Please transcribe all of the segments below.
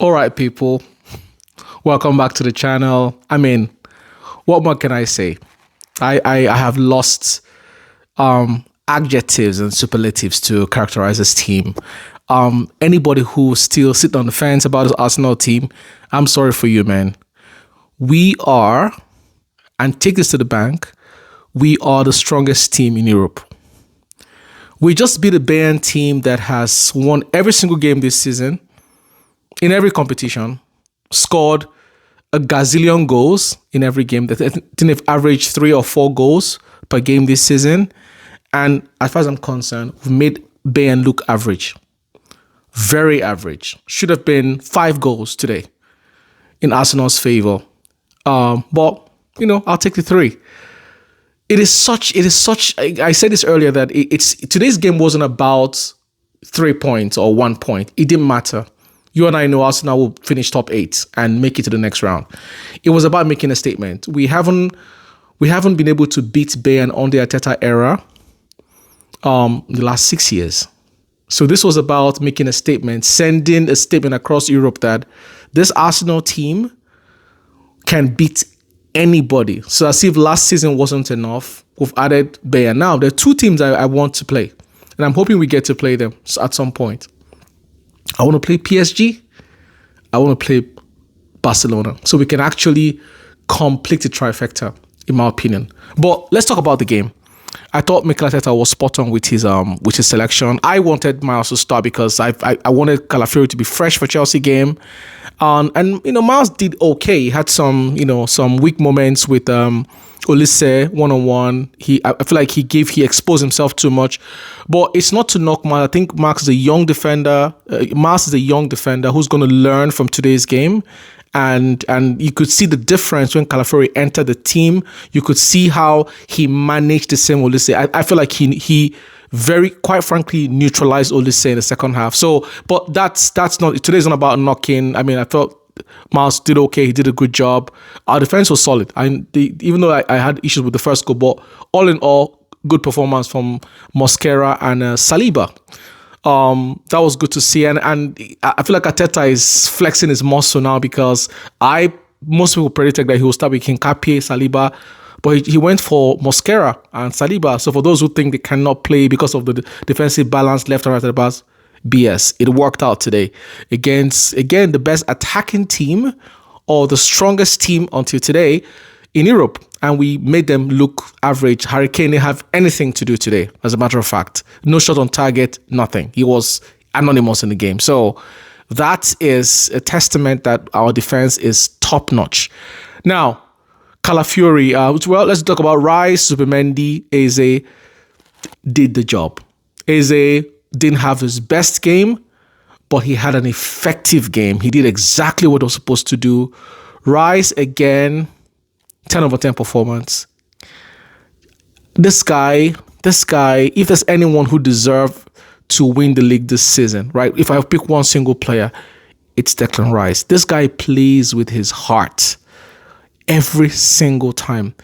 All right, people, welcome back to the channel. I mean, what more can I say? I have lost adjectives and superlatives to characterize this team. Anybody who still sit on the fence about this Arsenal team, I'm sorry for you, man. We are, and take this to the bank, we are the strongest team in Europe. We just beat a Bayern team that has won every single game this season, in every competition, scored a gazillion goals in every game. I think they've averaged 3 or 4 goals per game this season. And as far as I'm concerned, we've made Bayern look average. Very average. Should have been 5 goals today in Arsenal's favor. But, I'll take the 3. It is such, I said this earlier that today's game wasn't about 3 points or 1 point. It didn't matter. You and I know Arsenal will finish top 8 and make it to the next round. It was about making a statement. We haven't been able to beat Bayern on the Arteta era the last 6 years. So this was about making a statement, sending a statement across Europe that this Arsenal team can beat anybody. So as if last season wasn't enough, we've added Bayern. Now, there are 2 teams I want to play, and I'm hoping we get to play them at some point. I want to play PSG. I want to play Barcelona. So we can actually complete the trifecta, in my opinion. But let's talk about the game. I thought Mikel Arteta was spot on with his selection. I wanted Miles to start because I wanted Calafiori to be fresh for Chelsea game. And Miles did okay. He had some weak moments with Olise one-on-one. I feel like he exposed himself too much. But it's not to knock Miles. I think Miles is a young defender. Miles is a young defender who's going to learn from today's game. And you could see the difference when Calafiori entered the team. You could see how he managed the same Olise. I feel like he very, quite frankly, neutralized Olise in the second half. So, but that's not, today's not about knocking. I mean, I thought Miles did okay. He did a good job. Our defense was solid. Even though I had issues with the first goal, but all in all, good performance from Mosquera and Saliba. That was good to see. And I feel like Arteta is flexing his muscle now because most people predicted that he will start with Hincapié, Saliba, but he went for Mosquera and Saliba. So for those who think they cannot play because of the defensive balance left and right at the pass, BS. It worked out today against, again, the best attacking team or the strongest team until today in Europe. And we made them look average. Harry Kane didn't have anything to do today, as a matter of fact. No shot on target, nothing. He was anonymous in the game. So that is a testament that our defense is top-notch. Now, Calafiori, let's talk about Rice, Zubimendi. Eze did the job. Eze didn't have his best game, but he had an effective game. He did exactly what he was supposed to do. Rice, again, 10 over 10 performance. This guy, if there's anyone who deserves to win the league this season, right? If I pick one single player, it's Declan Rice. This guy plays with his heart every single time.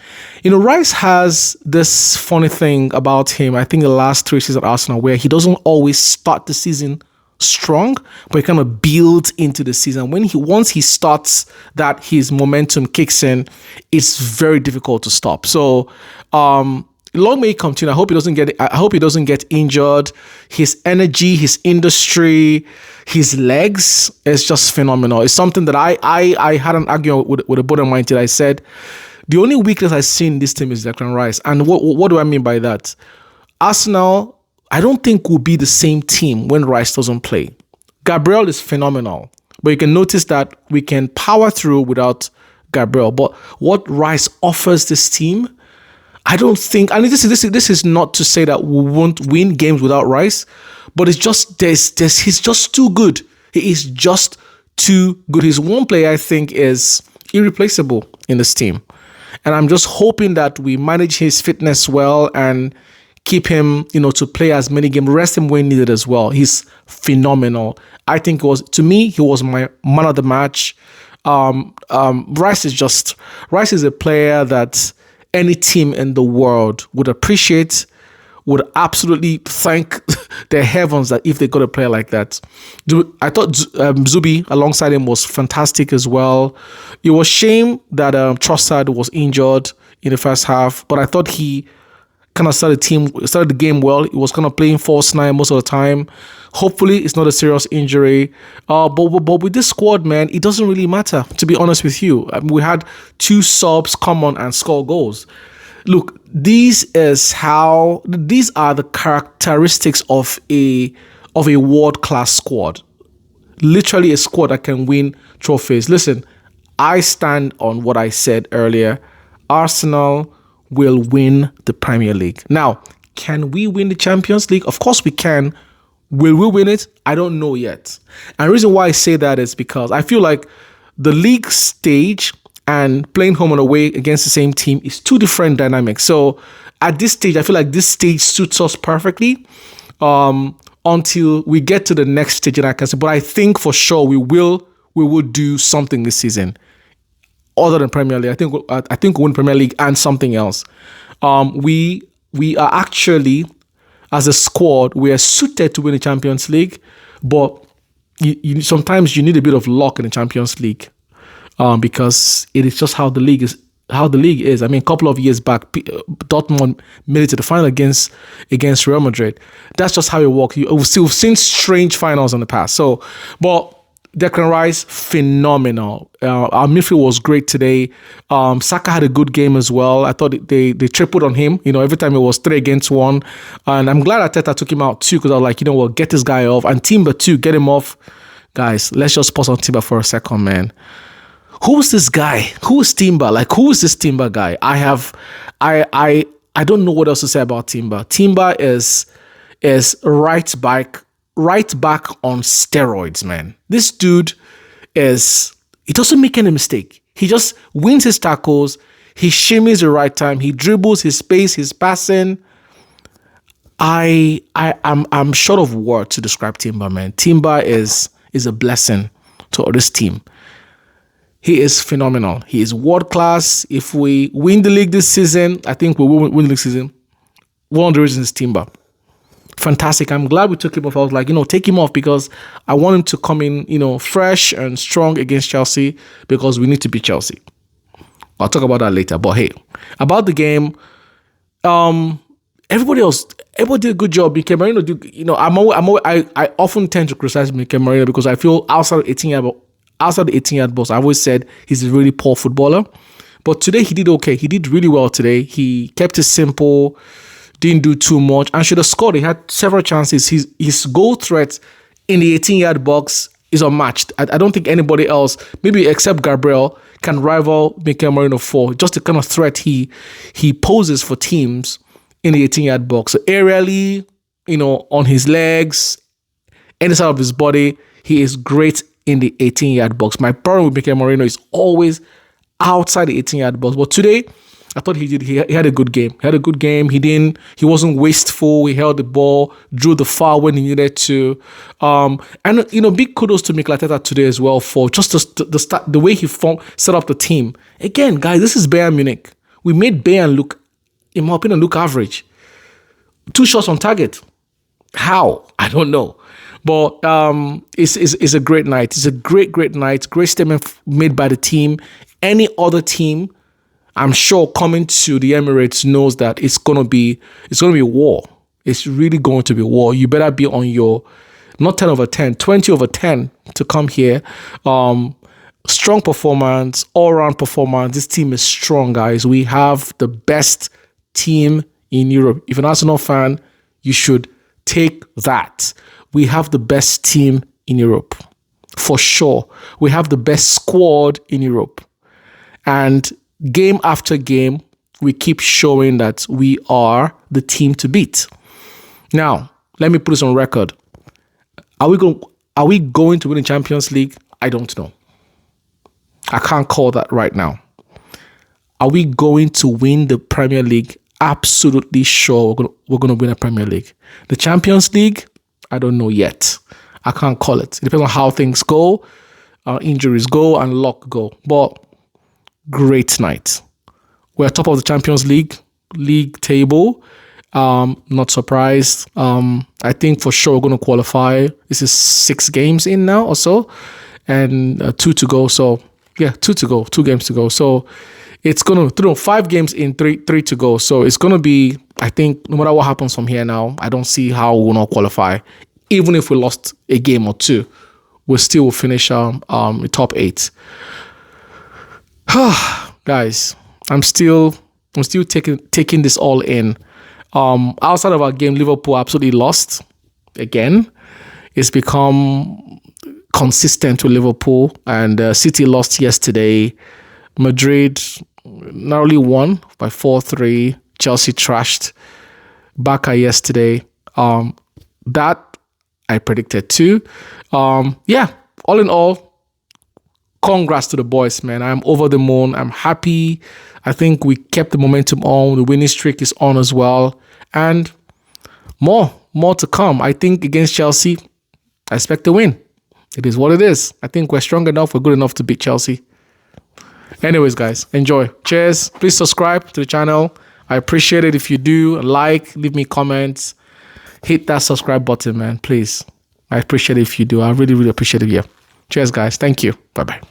Rice has this funny thing about him, I think the last 3 seasons at Arsenal, where he doesn't always start the season strong, but he kind of builds into the season. Once he starts that, his momentum kicks in, it's very difficult to stop. So long may he continue. I hope he doesn't get injured. His energy, his industry, his legs is just phenomenal. It's something that I had an argument with a buddy of mine today. I said the only weakness I see in this team is Declan Rice. And what do I mean by that? Arsenal, I don't think will be the same team when Rice doesn't play. Gabriel is phenomenal, but you can notice that we can power through without Gabriel. But what Rice offers this team, I don't think, and this is not to say that we won't win games without Rice, but it's just he's just too good. He is just too good. His one player I think is irreplaceable in this team, and I'm just hoping that we manage his fitness well and keep him, to play as many games, rest him when needed as well. He's phenomenal. I think he was my man of the match. Rice is a player that any team in the world would appreciate, would absolutely thank the heavens that if they got a player like that. I thought Zubi alongside him was fantastic as well. It was shame that Trossard was injured in the first half, but I thought he kind of started the game well. He was kind of playing false nine most of the time. Hopefully, it's not a serious injury. But with this squad, man, it doesn't really matter, to be honest with you. I mean, we had 2 subs come on and score goals. Look, these are the characteristics of a world-class squad. Literally a squad that can win trophies. Listen, I stand on what I said earlier. Arsenal will win the Premier League. Now, can we win the Champions League? Of course we can. Will we win it? I don't know yet. And the reason why I say that is because I feel like the league stage and playing home and away against the same team is 2 different dynamics. So at this stage, I feel like this stage suits us perfectly until we get to the next stage. And I can say, but I think for sure we will do something this season other than Premier League. I think we'll win Premier League and something else. We are actually, as a squad, we are suited to win the Champions League, but sometimes you need a bit of luck in the Champions League. Because it is just how the league is. I mean, a couple of years back, Dortmund made it to the final against Real Madrid. That's just how it works. We've seen strange finals in the past. So, but Declan Rice, phenomenal. Our midfield was great today. Saka had a good game as well. I thought they tripled on him. Every time it was 3 against 1. And I'm glad Arteta took him out too, because I was like, get this guy off. And Timber too, get him off. Guys, let's just pause on Timber for a second, man. Who is this guy? Who is Timber? Like, who is this Timber guy? I don't know what else to say about Timber. Timber is right back on steroids, man. This dude he doesn't make any mistake. He just wins his tackles. He shimmies the right time. He dribbles, his pace, his passing. I'm short of words to describe Timber, man. Timber is a blessing to this team. He is phenomenal. He is world class. If we win the league this season, I think we will win the league season. One of the reasons is Timber. Fantastic. I'm glad we took him off. I was like, take him off because I want him to come in, fresh and strong against Chelsea because we need to beat Chelsea. I'll talk about that later. But hey, about the game, everybody did a good job. Mikel Merino I often tend to criticize Mikel Merino because I feel outside the 18-yard box, I've always said he's a really poor footballer. But today he did okay. He did really well today. He kept it simple, didn't do too much, and should have scored. He had several chances. His goal threat in the 18-yard box is unmatched. I don't think anybody else, maybe except Gabriel, can rival Mikel Merino for just the kind of threat he poses for teams in the 18-yard box. So aerially, on his legs, any side of his body, he is great in the 18-yard box. My problem with Mikel Merino is always outside the 18-yard box. But today, I thought he had a good game. He wasn't wasteful. He held the ball, drew the foul when he needed to. Big kudos to Mikel Arteta today as well for just the way he set up the team. Again, guys, this is Bayern Munich. We made Bayern look, in my opinion, average. 2 shots on target. How? I don't know. But it's a great night. It's a great night. Great statement made by the team. Any other team, I'm sure, coming to the Emirates knows that it's gonna be war. It's really going to be war. You better be on your not 10 over 10, 20 over 10 to come here. Strong performance, all-round performance. This team is strong, guys. We have the best team in Europe. If you're an Arsenal fan, you should take that. We have the best team in Europe, for sure. We have the best squad in Europe. And game after game, we keep showing that we are the team to beat. Now, let me put this on record. Are we going to win the Champions League? I don't know. I can't call that right now. Are we going to win the Premier League? Absolutely sure we're going to win a Premier League. The Champions League, I don't know yet. I can't call it. It depends on how things go, injuries go, and luck go. But great night. We're top of the Champions League table. Not surprised. I think for sure we're going to qualify. This is 6 games in now or so, and 2 to go. So yeah, 2 to go, 2 games to go. So it's going to 5 games in, three to go. So it's going to be, I think, no matter what happens from here now, I don't see how we'll not qualify. Even if we lost a game or 2, we still will finish the top 8. Guys, I'm still taking this all in. Outside of our game, Liverpool absolutely lost again. It's become consistent with Liverpool, and City lost yesterday. Madrid narrowly won by 4-3. Chelsea trashed Barca yesterday. That I predicted too. Yeah, all in all, congrats to the boys, man. I'm over the moon. I'm happy. I think we kept the momentum on. The winning streak is on as well. And more to come. I think against Chelsea, I expect to win. It is what it is. I think we're strong enough. We're good enough to beat Chelsea. Anyways, guys, enjoy. Cheers. Please subscribe to the channel. I appreciate it if you do. Like, leave me comments. Hit that subscribe button, man. Please. I appreciate it if you do. I really, really appreciate it. Yeah. Cheers, guys. Thank you. Bye-bye.